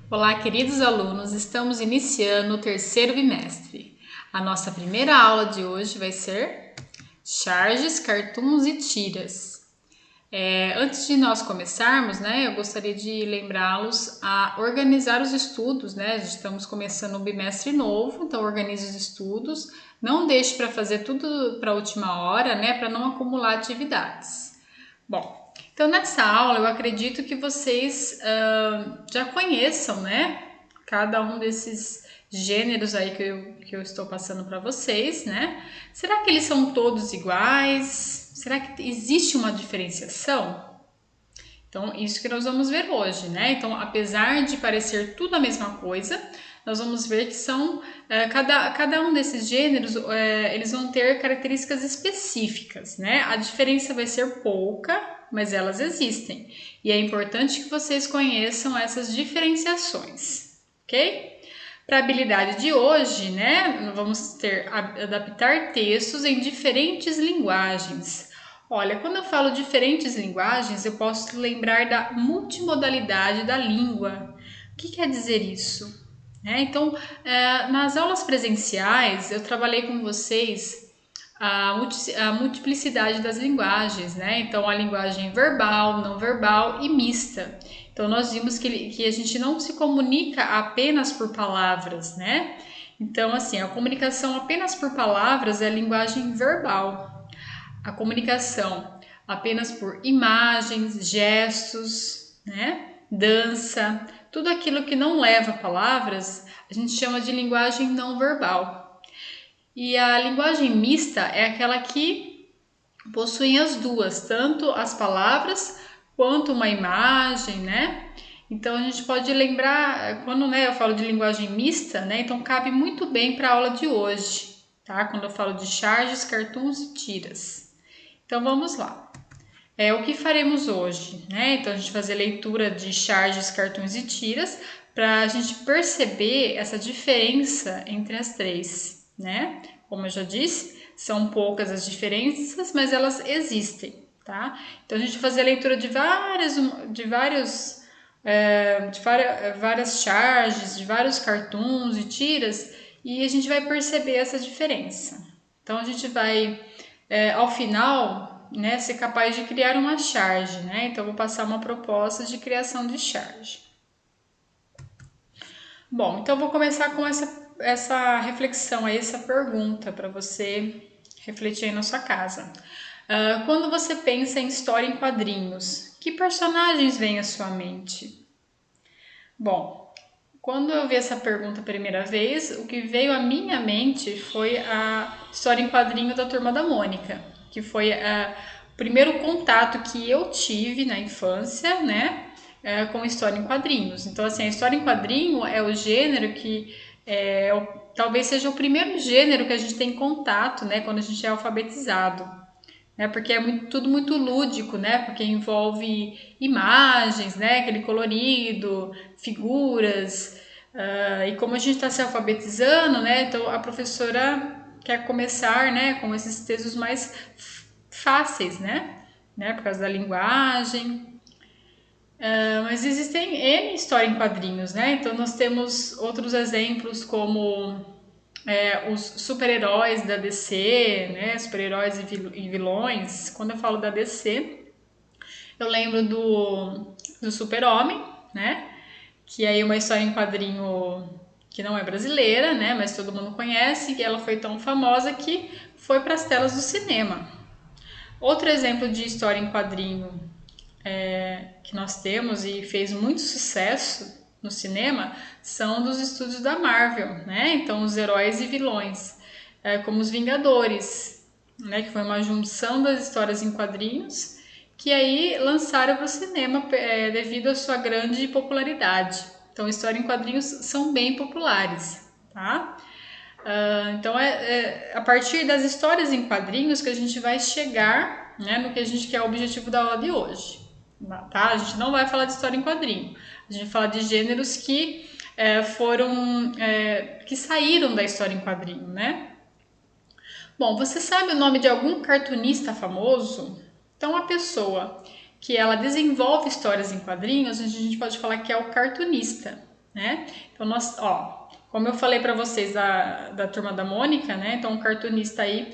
Olá, queridos alunos, estamos iniciando o terceiro bimestre. A nossa primeira aula de hoje vai ser charges, cartoons e tiras. Antes de nós começarmos, eu gostaria de lembrá-los a organizar os estudos, Estamos começando um bimestre novo, então organize os estudos. Não deixe para fazer tudo para a última hora, para não acumular atividades. Bom, então nessa aula eu acredito que vocês já conheçam, cada um desses gêneros aí que eu estou passando para vocês, Será que eles são todos iguais? Será que existe uma diferenciação? Então, isso que nós vamos ver hoje, Então, apesar de parecer tudo a mesma coisa, nós vamos ver que são, cada um desses gêneros, eles vão ter características específicas, A diferença vai ser pouca, mas elas existem. E é importante que vocês conheçam essas diferenciações, ok? Para a habilidade de hoje, vamos ter adaptar textos em diferentes linguagens. Olha, quando eu falo diferentes linguagens, eu posso lembrar da multimodalidade da língua. O que quer dizer isso? Então, nas aulas presenciais, eu trabalhei com vocês a multiplicidade das linguagens, Então, a linguagem verbal, não verbal e mista. Então, nós vimos que a gente não se comunica apenas por palavras, Então, assim, a comunicação apenas por palavras é a linguagem verbal. A comunicação apenas por imagens, gestos, dança, tudo aquilo que não leva palavras, a gente chama de linguagem não verbal. E a linguagem mista é aquela que possui as duas, tanto as palavras quanto uma imagem, Então a gente pode lembrar, quando eu falo de linguagem mista, Então cabe muito bem para a aula de hoje, tá? Quando eu falo de charges, cartoons e tiras. Então vamos lá. O que faremos hoje, Então a gente vai fazer leitura de charges, cartoons e tiras para a gente perceber essa diferença entre as três, Como eu já disse, são poucas as diferenças, mas elas existem, tá? Então a gente vai fazer a leitura de várias charges, de vários cartoons e tiras, e a gente vai perceber essa diferença. Então a gente vai, ao final, ser capaz de criar uma charge, Então eu vou passar uma proposta de criação de charge. Bom, então eu vou começar com essa reflexão aí, essa pergunta para você refletir aí na sua casa. Quando você pensa em história em quadrinhos, que personagens vêm à sua mente? Bom, quando eu vi essa pergunta a primeira vez, o que veio à minha mente foi a história em quadrinho da Turma da Mônica, que foi o primeiro contato que eu tive na infância, com história em quadrinhos. Então, assim, a história em quadrinho é o gênero que talvez seja o primeiro gênero que a gente tem contato, quando a gente é alfabetizado, Porque é tudo muito lúdico, Porque envolve imagens, aquele colorido, figuras. E como a gente está se alfabetizando, então a professora quer começar, com esses textos mais fáceis, Por causa da linguagem. Mas existem N história em quadrinhos, Então nós temos outros exemplos como os super-heróis da DC, Super-heróis e vilões. Quando eu falo da DC, eu lembro do Super-Homem, Que aí é uma história em quadrinho que não é brasileira, Mas todo mundo conhece, e ela foi tão famosa que foi para as telas do cinema. Outro exemplo de história em quadrinho que nós temos e fez muito sucesso no cinema são dos estúdios da Marvel, Então, os heróis e vilões, como os Vingadores, Que foi uma junção das histórias em quadrinhos que aí lançaram para o cinema devido à sua grande popularidade. Então, histórias em quadrinhos são bem populares, tá? Então, a partir das histórias em quadrinhos que a gente vai chegar, no que a gente quer o objetivo da aula de hoje. Tá? A gente não vai falar de história em quadrinho, a gente vai falar de gêneros que que saíram da história em quadrinho, Bom, você sabe o nome de algum cartunista famoso? Então, a pessoa que ela desenvolve histórias em quadrinhos, a gente pode falar que é o cartunista, né? Então, como eu falei para vocês da Turma da Mônica, né? Então, um cartunista aí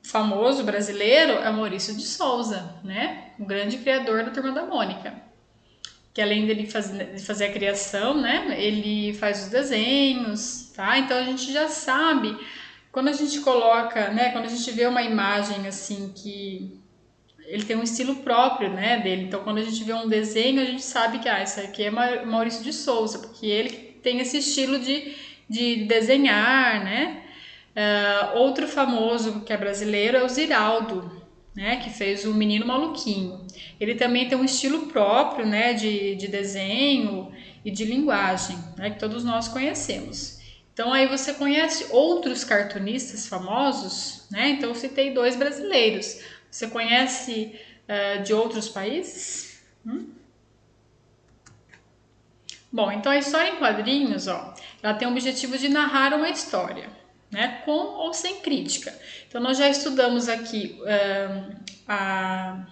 famoso brasileiro é Maurício de Souza, né? O grande criador da Turma da Mônica. Que além dele de fazer a criação, né? Ele faz os desenhos, tá? Então, a gente já sabe, quando a gente coloca, né? Quando a gente vê uma imagem assim que ele tem um estilo próprio, né, dele. Então, quando a gente vê um desenho, a gente sabe que isso aqui é Maurício de Souza, porque ele tem esse estilo de desenhar, né. Outro famoso que é brasileiro é o Ziraldo, né, que fez o Menino Maluquinho. Ele também tem um estilo próprio, né, de desenho e de linguagem, né, que todos nós conhecemos. Então aí você conhece outros cartunistas famosos, né? Então eu citei 2 brasileiros. Você conhece de outros países? Bom, então a história em quadrinhos, ela tem o objetivo de narrar uma história, né? Com ou sem crítica. Então nós já estudamos aqui a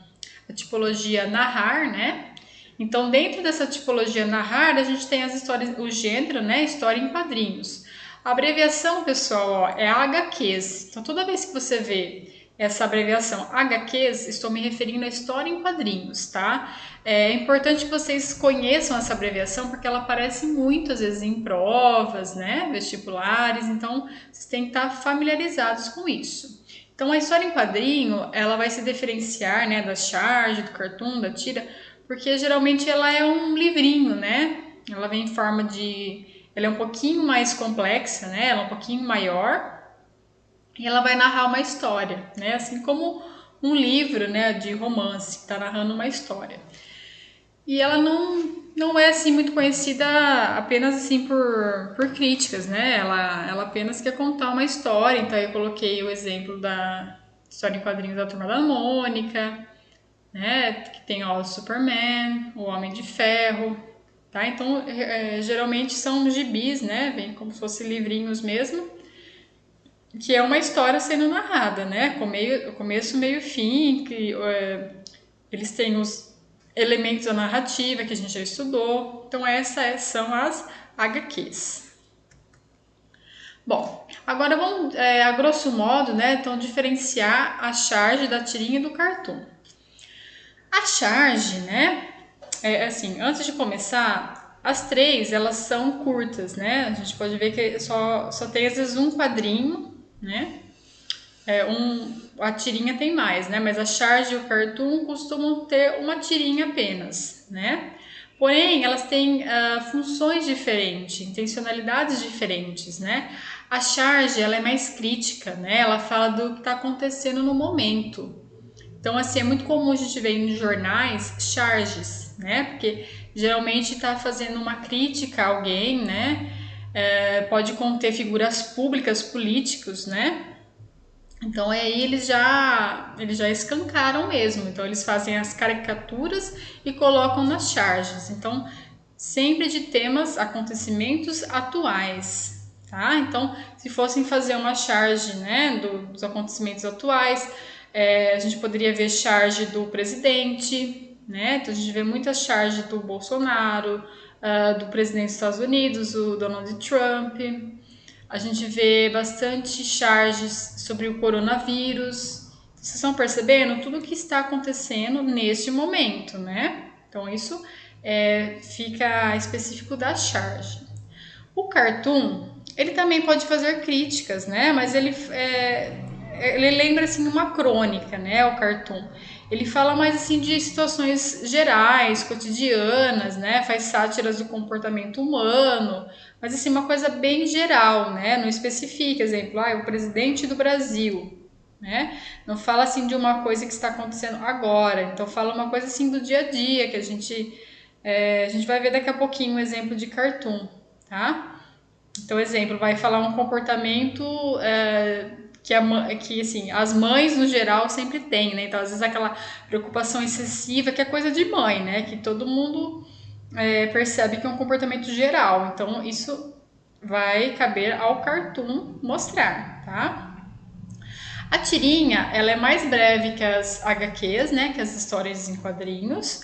tipologia narrar, né? Então dentro dessa tipologia narrar, a gente tem as histórias, o gênero, né? História em quadrinhos. A abreviação, pessoal, é HQs. Então toda vez que você vê essa abreviação HQs, estou me referindo à história em quadrinhos, tá? É importante que vocês conheçam essa abreviação porque ela aparece muito, às vezes, em provas, né, vestibulares, então vocês têm que estar familiarizados com isso. Então, a história em quadrinho, ela vai se diferenciar, né, da charge, do cartoon, da tira, porque geralmente ela é um livrinho, né? Ela vem em forma de... Ela é um pouquinho mais complexa, né? Ela é um pouquinho maior, e ela vai narrar uma história, né? Assim como um livro, né, de romance que está narrando uma história. E ela não é assim muito conhecida apenas assim por críticas, né? Ela apenas quer contar uma história. Então eu coloquei o exemplo da história em quadrinhos da Turma da Mônica, né? Que tem o Superman, o Homem de Ferro, tá? Então geralmente são gibis, né? Vem como se fossem livrinhos mesmo, que é uma história sendo narrada, né? Começo, meio e fim, que eles têm os elementos da narrativa que a gente já estudou. Então essas são as HQs. Bom, agora vamos, a grosso modo, né, então diferenciar a charge da tirinha e do cartoon. A charge, né, assim, antes de começar, as 3, elas são curtas, né? A gente pode ver que só tem às vezes um quadrinho, né? A tirinha tem mais, né? Mas a charge e o cartoon costumam ter uma tirinha apenas, né? Porém, elas têm funções diferentes, intencionalidades diferentes, né? A charge, ela é mais crítica, né? Ela fala do que está acontecendo no momento. Então, assim, é muito comum a gente ver em jornais charges, né? Porque geralmente está fazendo uma crítica a alguém, né? Pode conter figuras públicas, políticos, né? Então aí eles já escancaram mesmo. Então eles fazem as caricaturas e colocam nas charges. Então sempre de temas, acontecimentos atuais, tá? Então se fossem fazer uma charge, né, dos acontecimentos atuais, a gente poderia ver charge do presidente, né? Então a gente vê muita charge do Bolsonaro, do presidente dos Estados Unidos, o Donald Trump. A gente vê bastante charges sobre o coronavírus. Vocês estão percebendo tudo o que está acontecendo neste momento, né? Então isso fica específico da charge. O cartoon, ele também pode fazer críticas, né? Mas ele lembra assim uma crônica, né? O cartoon. Ele fala mais assim de situações gerais, cotidianas, né? Faz sátiras do comportamento humano, mas assim uma coisa bem geral, né? Não especifica, exemplo, o presidente do Brasil, né? Não fala assim de uma coisa que está acontecendo agora. Então fala uma coisa assim do dia a dia que a gente vai ver daqui a pouquinho um exemplo de cartoon, tá? Então, exemplo, vai falar um comportamento que assim, as mães no geral sempre têm, né? Então, às vezes aquela preocupação excessiva que é coisa de mãe, né? Que todo mundo percebe que é um comportamento geral. Então, isso vai caber ao cartoon mostrar, tá? A tirinha, ela é mais breve que as HQs, né? Que as histórias em quadrinhos.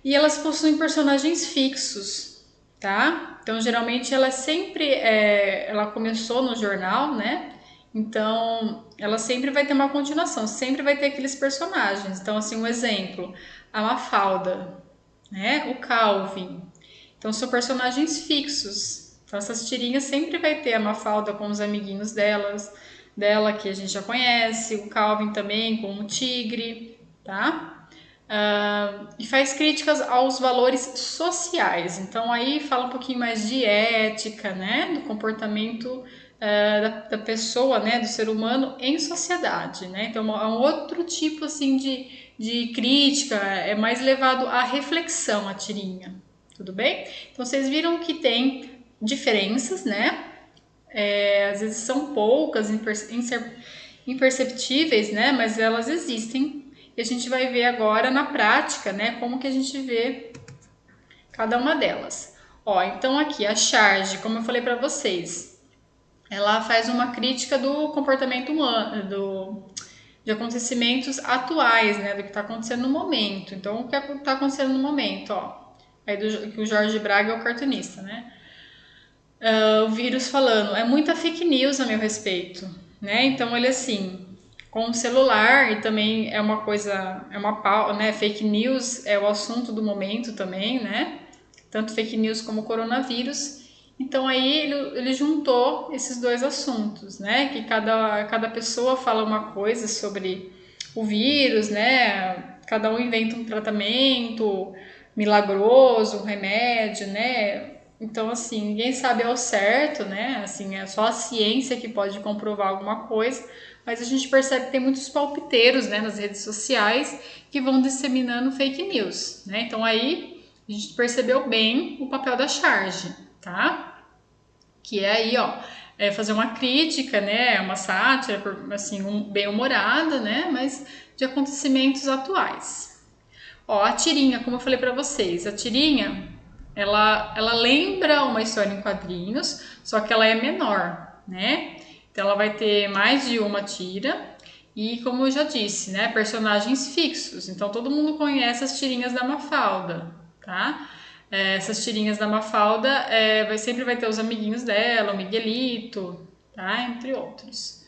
E elas possuem personagens fixos, tá? Então, geralmente, ela sempre, ela começou no jornal, né? Então, ela sempre vai ter uma continuação, sempre vai ter aqueles personagens. Então, assim, um exemplo, a Mafalda, né? O Calvin. Então, são personagens fixos. Então, essas tirinhas sempre vai ter a Mafalda com os amiguinhos dela, que a gente já conhece, o Calvin também com o tigre, tá? E faz críticas aos valores sociais. Então aí fala um pouquinho mais de ética, né, do comportamento da pessoa, né, do ser humano em sociedade, né. Então é um outro tipo assim de crítica, é mais levado à reflexão a tirinha, tudo bem? Então vocês viram que tem diferenças, né? Às vezes são poucas, imperceptíveis, né? Mas elas existem e a gente vai ver agora na prática, né? Como que a gente vê cada uma delas. Ó, então aqui a charge, como eu falei para vocês, ela faz uma crítica do comportamento humano, de acontecimentos atuais, né? Do que está acontecendo no momento. Então, o que está acontecendo no momento, ó? Aí que o Jorge Braga é o cartunista, né? O vírus falando, é muita fake news a meu respeito, né? Então ele assim, com o celular e também é uma coisa, né? Fake news é o assunto do momento também, né? Tanto fake news como o coronavírus. Então aí ele juntou esses dois assuntos, né? Que cada pessoa fala uma coisa sobre o vírus, né? Cada um inventa um tratamento milagroso, um remédio, né? Então, assim, ninguém sabe ao certo, né? Assim, é só a ciência que pode comprovar alguma coisa, mas a gente percebe que tem muitos palpiteiros, né, nas redes sociais que vão disseminando fake news, né? Então, aí a gente percebeu bem o papel da charge, tá? Que é aí, ó, fazer uma crítica, né? Uma sátira, assim, bem humorada, né? Mas de acontecimentos atuais. Ó, a tirinha, como eu falei para vocês, a tirinha ela lembra uma história em quadrinhos, só que ela é menor, né? Então ela vai ter mais de uma tira e, como eu já disse, né, personagens fixos. Então todo mundo conhece as tirinhas da Mafalda, tá? Essas tirinhas da Mafalda sempre vai ter os amiguinhos dela, o Miguelito, tá? Entre outros.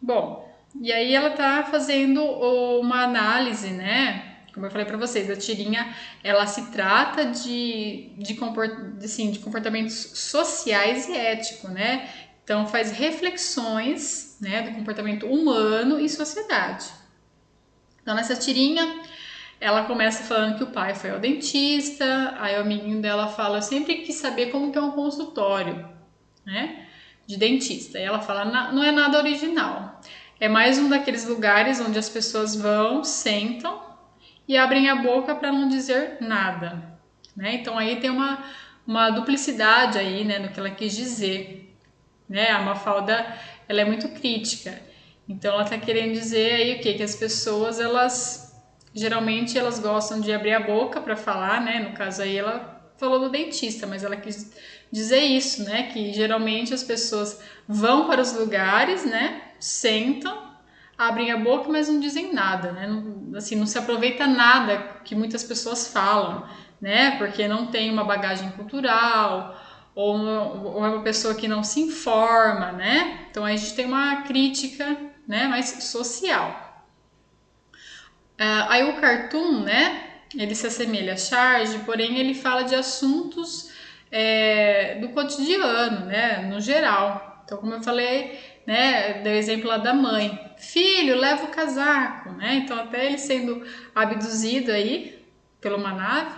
Bom, e aí ela tá fazendo uma análise, né? Como eu falei para vocês, a tirinha ela se trata de comportamentos sociais e éticos, né? Então faz reflexões, né, do comportamento humano e sociedade. Então nessa tirinha ela começa falando que o pai foi ao dentista, aí o amiguinho dela fala, eu sempre quis saber como que é um consultório, né, de dentista. E ela fala, não é nada original. É mais um daqueles lugares onde as pessoas vão, sentam e abrem a boca para não dizer nada, né? Então aí tem uma duplicidade aí, né, no que ela quis dizer, né? A Mafalda, ela é muito crítica. Então ela está querendo dizer aí o quê? Que as pessoas, geralmente elas gostam de abrir a boca para falar, né? No caso aí ela falou do dentista, mas ela quis dizer isso, né? Que geralmente as pessoas vão para os lugares, né? Sentam, abrem a boca, mas não dizem nada, né? Não, assim, não se aproveita nada que muitas pessoas falam, né? Porque não tem uma bagagem cultural ou é uma pessoa que não se informa, né? Então a gente tem uma crítica, né? Mais social. Aí o cartoon, né? Ele se assemelha a charge, porém ele fala de assuntos do cotidiano, né? No geral. Então, como eu falei, né? Deu exemplo lá da mãe. Filho, leva o casaco, né? Então, até ele sendo abduzido aí por uma nave,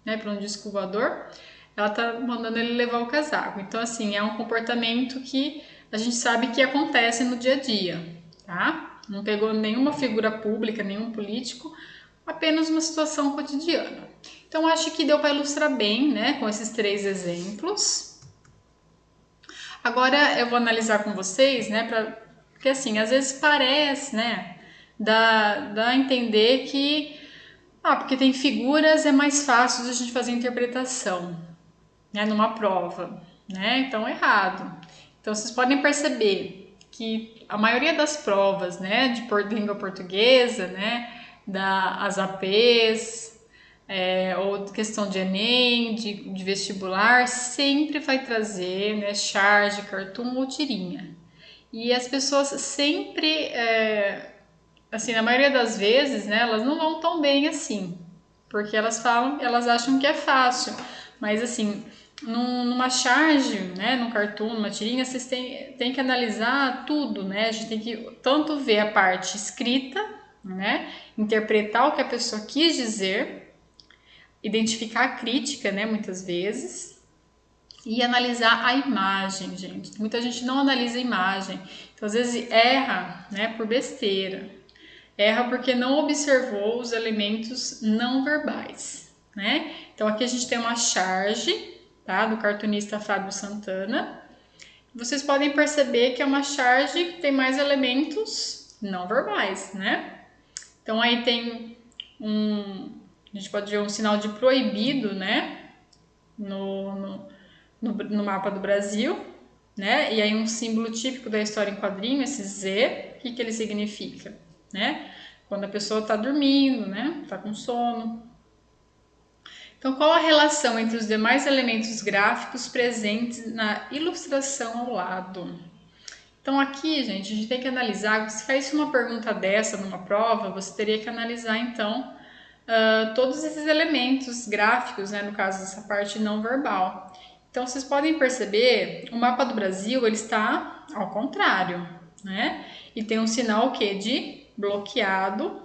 né? Por um disco voador, ela tá mandando ele levar o casaco. Então, assim, é um comportamento que a gente sabe que acontece no dia a dia, tá? Não pegou nenhuma figura pública, nenhum político, apenas uma situação cotidiana. Então, acho que deu para ilustrar bem, né, com esses 3 exemplos. Agora, eu vou analisar com vocês, né, porque assim, às vezes parece, né, dá a entender que, porque tem figuras, é mais fácil de a gente fazer interpretação, né, numa prova, né, então errado. Então, vocês podem perceber que a maioria das provas, né, de língua portuguesa, né, das APs, ou questão de Enem, de vestibular, sempre vai trazer, né, charge, cartoon ou tirinha. E as pessoas sempre, assim, na maioria das vezes, né, elas não vão tão bem assim, porque elas acham que é fácil, mas assim, numa charge, né, num cartoon, numa tirinha, vocês têm que analisar tudo, né, a gente tem que tanto ver a parte escrita, né, interpretar o que a pessoa quis dizer, identificar a crítica, né, muitas vezes, e analisar a imagem, gente. Muita gente não analisa a imagem, então às vezes erra, né, por besteira. Erra porque não observou os elementos não verbais, né? Então aqui a gente tem uma charge, tá, do cartunista Fábio Santana. Vocês podem perceber que é uma charge que tem mais elementos não verbais, né? Então aí tem a gente pode ver um sinal de proibido, né, no mapa do Brasil, né, e aí um símbolo típico da história em quadrinho, esse Z, o que ele significa, né, quando a pessoa está dormindo, né, está com sono. Então, qual a relação entre os demais elementos gráficos presentes na ilustração ao lado? Então aqui, gente, a gente tem que analisar, se caísse uma pergunta dessa numa prova, você teria que analisar, então, todos esses elementos gráficos, né, no caso dessa parte não verbal. Então vocês podem perceber, o mapa do Brasil ele está ao contrário, né? E tem um sinal o quê? De bloqueado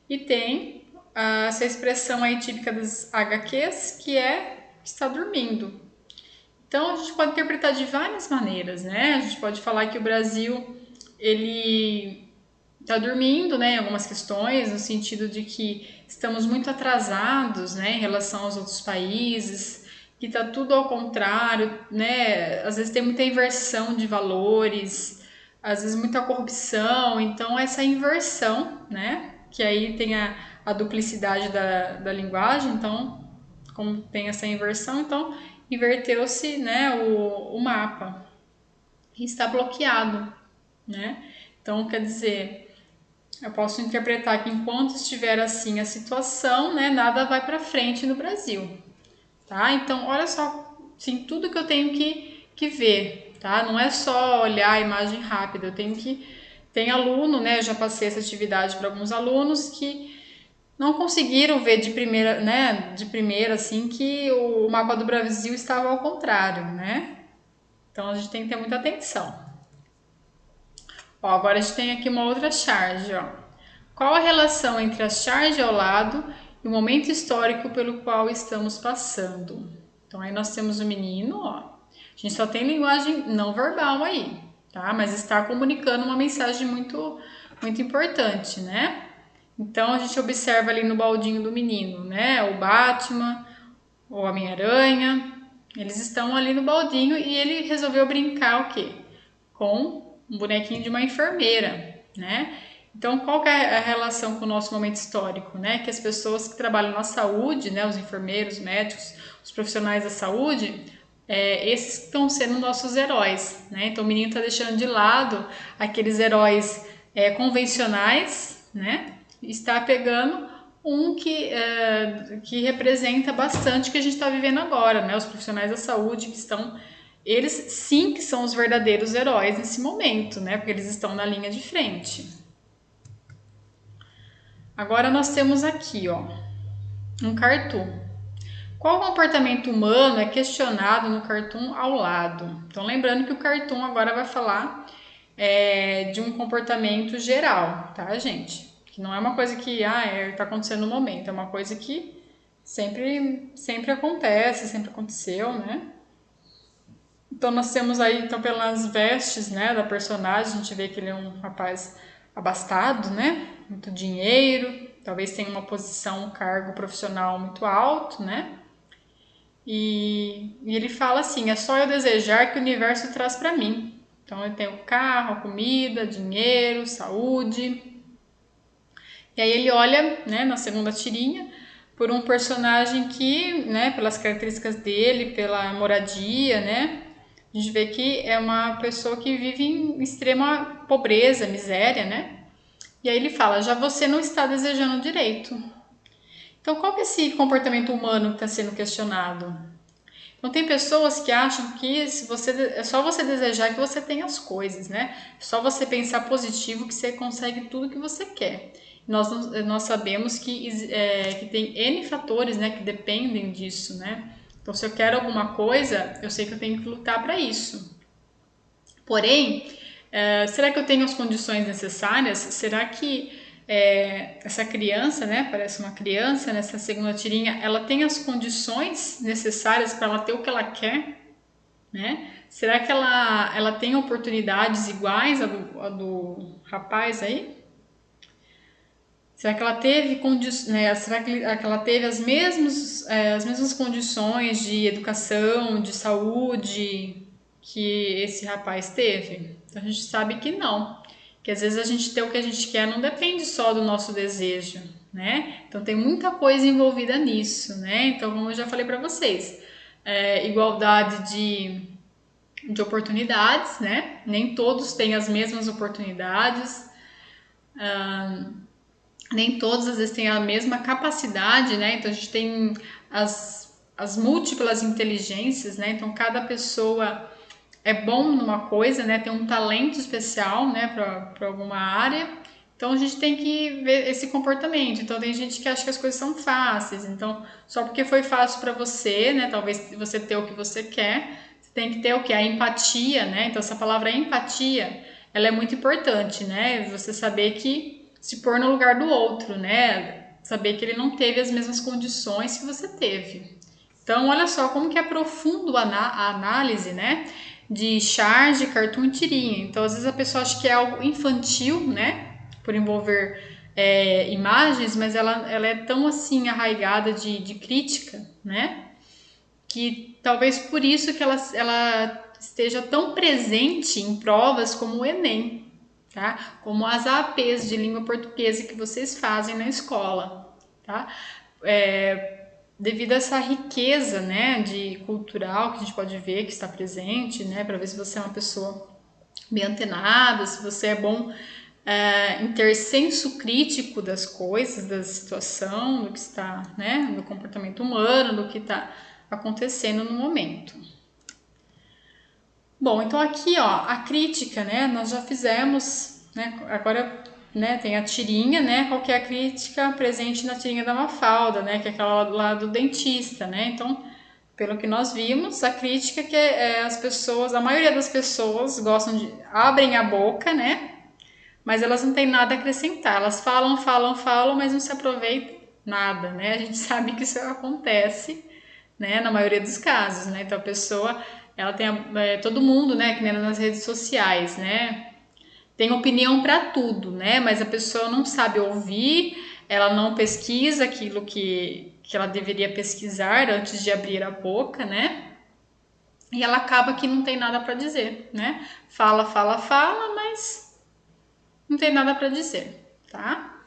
e tem essa expressão aí típica das HQs que é está dormindo. Então a gente pode interpretar de várias maneiras, né? A gente pode falar que o Brasil ele está dormindo, né, em algumas questões, no sentido de que estamos muito atrasados, né, em relação aos outros países, que está tudo ao contrário, né, às vezes tem muita inversão de valores, às vezes muita corrupção, então essa inversão, né, que aí tem a duplicidade da linguagem, então, como tem essa inversão, então inverteu-se, né, o mapa e está bloqueado, né, então quer dizer, eu posso interpretar que enquanto estiver assim a situação, né, nada vai para frente no Brasil, tá? Então, olha só, sim, tudo que eu tenho que ver, tá? Não é só olhar a imagem rápida, eu tenho que tem aluno, né? Eu já passei essa atividade para alguns alunos que não conseguiram ver de primeira, né? De primeira, assim, que o mapa do Brasil estava ao contrário, né? Então a gente tem que ter muita atenção. Ó, agora a gente tem aqui uma outra charge, ó. Qual a relação entre a charge ao lado e o momento histórico pelo qual estamos passando? Então aí nós temos o menino, ó. A gente só tem linguagem não verbal aí, tá? Mas está comunicando uma mensagem muito importante, né? Então a gente observa ali no baldinho do menino, né? O Batman, o Homem-Aranha, eles estão ali no baldinho e ele resolveu brincar o quê? Com um bonequinho de uma enfermeira, né? Então, qual que é a relação com o nosso momento histórico, né? Que as pessoas que trabalham na saúde, né, os enfermeiros, médicos, os profissionais da saúde, esses estão sendo nossos heróis, né? Então, o menino está deixando de lado aqueles heróis convencionais, né? Está pegando um que representa bastante o que a gente está vivendo agora, né? Os profissionais da saúde que estão eles sim que são os verdadeiros heróis nesse momento, né? Porque eles estão na linha de frente. Agora nós temos aqui, ó, um cartoon. Qual comportamento humano é questionado no cartoon ao lado? Então, lembrando que o cartoon agora vai falar de um comportamento geral, tá, gente? Que não é uma coisa que tá acontecendo no momento, é uma coisa que sempre acontece, sempre aconteceu, né? Então nós temos aí, então, pelas vestes, né, da personagem, a gente vê que ele é um rapaz abastado, né, muito dinheiro, talvez tenha uma posição, um cargo profissional muito alto, né, e ele fala assim, é só eu desejar que o universo traz para mim. Então ele tem o carro, a comida, dinheiro, saúde. E aí ele olha, né, na segunda tirinha, por um personagem que, né, pelas características dele, pela moradia, né, a gente vê que é uma pessoa que vive em extrema pobreza, miséria, né? E aí ele fala, já você não está desejando direito. Então, qual que é esse comportamento humano que está sendo questionado? Então, tem pessoas que acham que se você, é só você desejar que você tem as coisas, né? É só você pensar positivo que você consegue tudo que você quer. Nós sabemos que tem N fatores, né, que dependem disso, né? Então, se eu quero alguma coisa, eu sei que eu tenho que lutar para isso. Porém, será que eu tenho as condições necessárias? Será que essa criança, né, parece uma criança nessa segunda tirinha, ela tem as condições necessárias para ela ter o que ela quer, né? Será que ela tem oportunidades iguais a do rapaz aí? Será que ela teve né, será que ela teve as mesmas condições de educação, de saúde que esse rapaz teve? Então a gente sabe que não. Que às vezes a gente ter o que a gente quer não depende só do nosso desejo, né? Então tem muita coisa envolvida nisso, né? Então, como eu já falei para vocês, igualdade de oportunidades, né? Nem todos têm as mesmas oportunidades. Nem todos às vezes têm a mesma capacidade, né? Então a gente tem as múltiplas inteligências, né? Então cada pessoa é bom numa coisa, né? Tem um talento especial, né? Para alguma área. Então a gente tem que ver esse comportamento. Então tem gente que acha que as coisas são fáceis. Então só porque foi fácil para você, né? Talvez você ter o que você quer, você tem que ter o que? A empatia, né? Então essa palavra empatia, ela é muito importante, né? Você saber que se pôr no lugar do outro, né? Saber que ele não teve as mesmas condições que você teve. Então, olha só como que é profundo a análise, né? De charge, cartoon e tirinha. Então, às vezes a pessoa acha que é algo infantil, né? Por envolver imagens, mas ela é tão assim arraigada de crítica, né? Que talvez por isso que ela esteja tão presente em provas como o Enem, tá? Como as APs de língua portuguesa que vocês fazem na escola, tá? Devido a essa riqueza, né, de cultural que a gente pode ver que está presente, né, para ver se você é uma pessoa bem antenada, se você é bom em ter senso crítico das coisas, da situação, do que está, né, do comportamento humano, do que está acontecendo no momento. Bom, então aqui, ó, a crítica, né, nós já fizemos, né, agora, né, tem a tirinha, né, qual que é a crítica presente na tirinha da Mafalda, né, que é aquela lá do dentista, né, então, pelo que nós vimos, a crítica que as pessoas, a maioria das pessoas abrem a boca, né, mas elas não têm nada a acrescentar, elas falam, falam, falam, mas não se aproveitam nada, né, a gente sabe que isso acontece, né, na maioria dos casos, né, então a pessoa ela tem todo mundo, né, que nem nas redes sociais, né, tem opinião para tudo, né, mas a pessoa não sabe ouvir, ela não pesquisa aquilo que ela deveria pesquisar antes de abrir a boca, né, e ela acaba que não tem nada para dizer, né, fala, fala, fala, mas não tem nada para dizer, tá?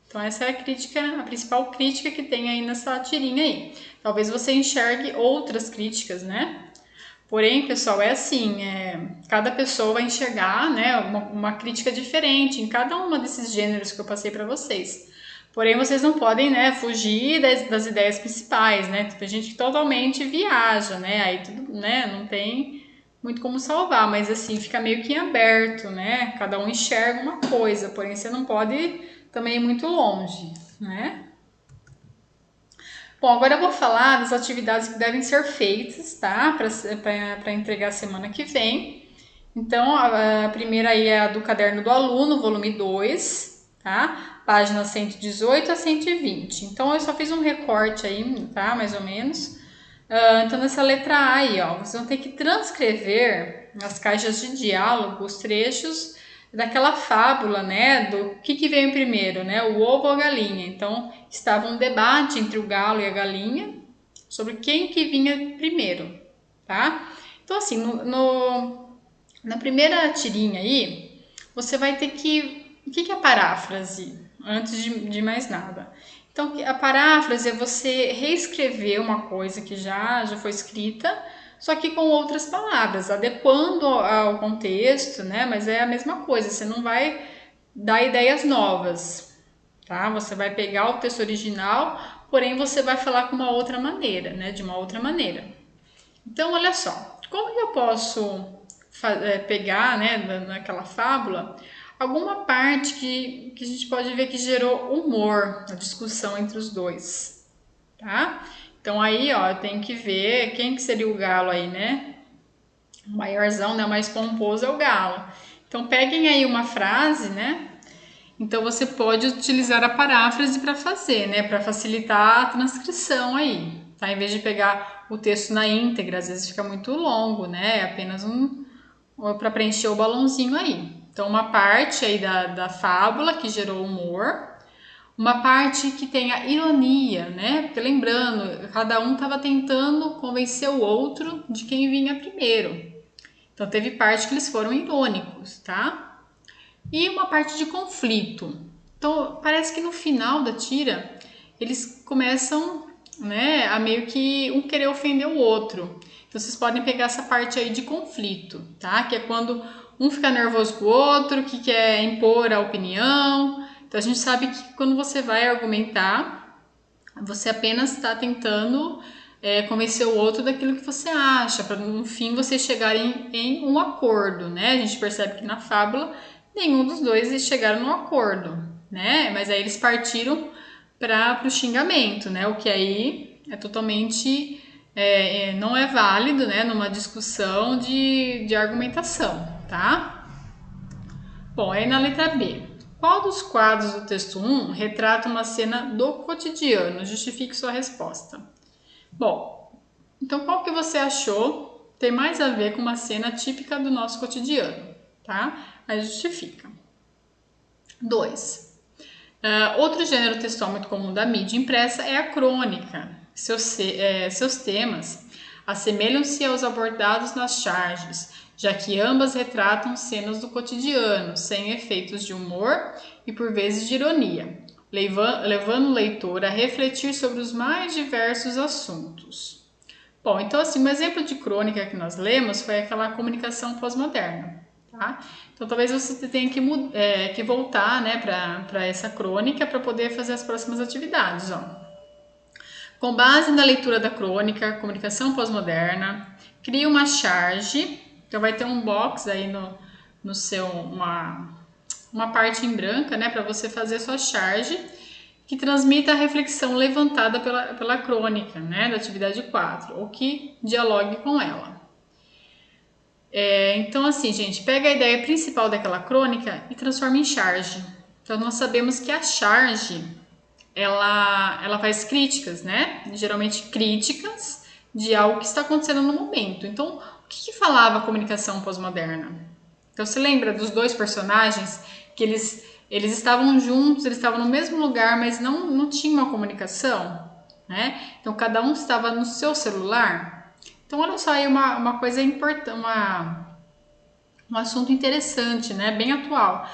Então essa é a crítica, a principal crítica que tem aí nessa tirinha aí. Talvez você enxergue outras críticas, né? Porém, pessoal, é assim, cada pessoa vai enxergar, né, uma crítica diferente em cada uma desses gêneros que eu passei para vocês. Porém, vocês não podem, né, fugir das ideias principais, né? Tem gente que totalmente viaja, né? Aí tudo, né, não tem muito como salvar, mas assim, fica meio que em aberto, né? Cada um enxerga uma coisa, porém você não pode também ir muito longe, né? Bom, agora eu vou falar das atividades que devem ser feitas, tá? Para entregar semana que vem. Então, a primeira aí é a do Caderno do Aluno, volume 2, tá? Página 118 a 120. Então, eu só fiz um recorte aí, tá? Mais ou menos. Então, nessa letra A aí, ó, vocês vão ter que transcrever nas caixas de diálogo os trechos daquela fábula, né, do que veio primeiro, né, o ovo ou a galinha. Então, estava um debate entre o galo e a galinha sobre quem que vinha primeiro, tá? Então, assim, na primeira tirinha aí, você vai ter que... O que é paráfrase? Antes de mais nada. Então, a paráfrase é você reescrever uma coisa que já foi escrita, só que com outras palavras, adequando ao contexto, né? Mas é a mesma coisa, você não vai dar ideias novas, tá? Você vai pegar o texto original, porém você vai falar com uma outra maneira, né? De uma outra maneira. Então, olha só, como que eu posso pegar, né, naquela fábula, alguma parte que a gente pode ver que gerou humor na discussão entre os dois, tá? Então aí, ó, eu tenho que ver quem que seria o galo aí, né? O maiorzão, né, o mais pomposo é o galo. Então peguem aí uma frase, né? Então você pode utilizar a paráfrase para fazer, né, para facilitar a transcrição aí, tá? Em vez de pegar o texto na íntegra, às vezes fica muito longo, né? É apenas para preencher o balãozinho aí. Então uma parte aí da fábula que gerou humor, uma parte que tenha ironia, né? Porque lembrando, cada um estava tentando convencer o outro de quem vinha primeiro. Então teve parte que eles foram irônicos, tá? E uma parte de conflito. Então parece que no final da tira eles começam, né, a meio que um querer ofender o outro. Então vocês podem pegar essa parte aí de conflito, tá? Que é quando um fica nervoso com o outro, que quer impor a opinião. Então a gente sabe que quando você vai argumentar, você apenas está tentando convencer o outro daquilo que você acha, para no fim vocês chegarem em um acordo, né? A gente percebe que na fábula nenhum dos dois chegaram num acordo, né? Mas aí eles partiram para o xingamento, né? O que aí é totalmente não é válido, né? Numa discussão de argumentação, tá? Bom, aí na letra B. Qual dos quadros do texto 1 retrata uma cena do cotidiano? Justifique sua resposta. Bom, então qual que você achou tem mais a ver com uma cena típica do nosso cotidiano, tá? Aí justifica. 2. Outro gênero textual muito comum da mídia impressa é a crônica. Seus temas assemelham-se aos abordados nas charges, já que ambas retratam cenas do cotidiano, sem efeitos de humor e por vezes de ironia, levando o leitor a refletir sobre os mais diversos assuntos. Bom, então assim, um exemplo de crônica que nós lemos foi aquela comunicação pós-moderna, tá? Então talvez você tenha que voltar, né, para essa crônica para poder fazer as próximas atividades, ó. Com base na leitura da crônica, comunicação pós-moderna, crie uma charge. Então vai ter um box aí no seu, uma parte em branca, né, para você fazer a sua charge, que transmita a reflexão levantada pela crônica, né, da atividade 4, ou que dialogue com ela. Então assim, gente, pega a ideia principal daquela crônica e transforma em charge. Então nós sabemos que a charge ela faz críticas, né? Geralmente críticas de algo que está acontecendo no momento. Então, o que falava a comunicação pós-moderna? Então, você lembra dos dois personagens que eles estavam juntos, eles estavam no mesmo lugar, mas não tinha uma comunicação, né? Então, cada um estava no seu celular. Então, olha só aí uma coisa importante, um assunto interessante, né? Bem atual.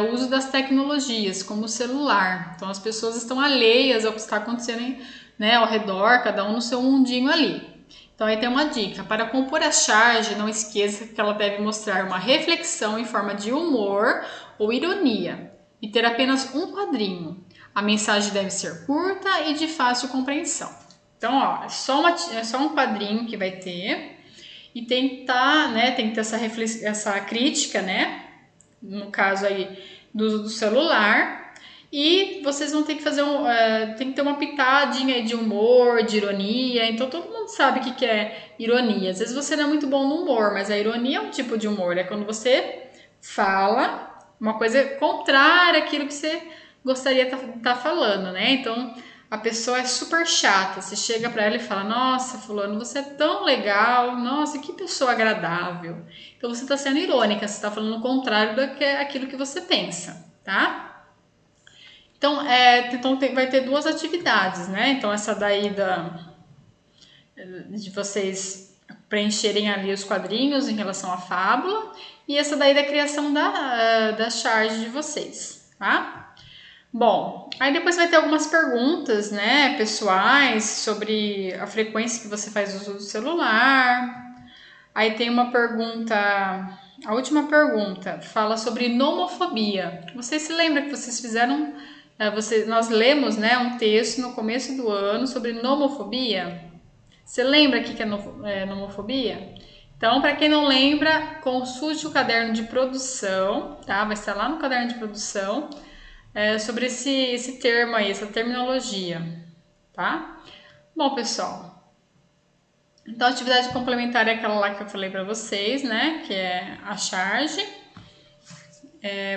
O uso das tecnologias, como o celular. Então, as pessoas estão alheias ao que está acontecendo, né, ao redor, cada um no seu mundinho ali. Então, aí tem uma dica. Para compor a charge, não esqueça que ela deve mostrar uma reflexão em forma de humor ou ironia e ter apenas um quadrinho. A mensagem deve ser curta e de fácil compreensão. Então, ó, é só um quadrinho que vai ter e tem que ter essa crítica, né? No caso aí do celular, e vocês vão ter que fazer tem que ter uma pitadinha de humor, de ironia. Então todo mundo sabe o que é ironia. Às vezes você não é muito bom no humor, mas a ironia é um tipo de humor, é quando você fala uma coisa contrária àquilo que você gostaria de tá falando, né? Então a pessoa é super chata, você chega para ela e fala: nossa, fulano, você é tão legal, nossa, que pessoa agradável. Então você está sendo irônica, você está falando o contrário daquilo que você pensa, tá? Então, vai ter duas atividades, né? Então essa daí de vocês preencherem ali os quadrinhos em relação à fábula, e essa daí da criação da charge de vocês, tá? Bom, aí depois vai ter algumas perguntas, né, pessoais sobre a frequência que você faz uso do celular. Aí tem uma pergunta, a última pergunta, fala sobre nomofobia. Vocês se lembram que vocês fizeram nós lemos, né, um texto no começo do ano sobre nomofobia. Você lembra o que é nomofobia? Então, para quem não lembra, consulte o caderno de produção, tá? Vai estar lá no caderno de produção sobre esse termo aí, essa terminologia, tá? Bom, pessoal, então a atividade complementar é aquela lá que eu falei para vocês, né? Que é a charge.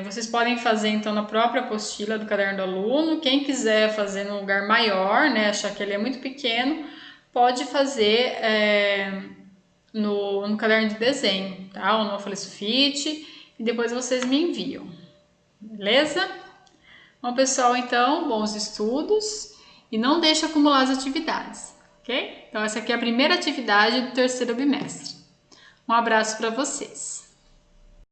Vocês podem fazer então na própria apostila do caderno do aluno. Quem quiser fazer num lugar maior, né? Achar que ele é muito pequeno, pode fazer no caderno de desenho, tá? Ou no Folha Sulfite, e depois vocês me enviam, beleza? Bom, pessoal, então, bons estudos e não deixe acumular as atividades, ok? Então, essa aqui é a primeira atividade do terceiro bimestre. Um abraço para vocês.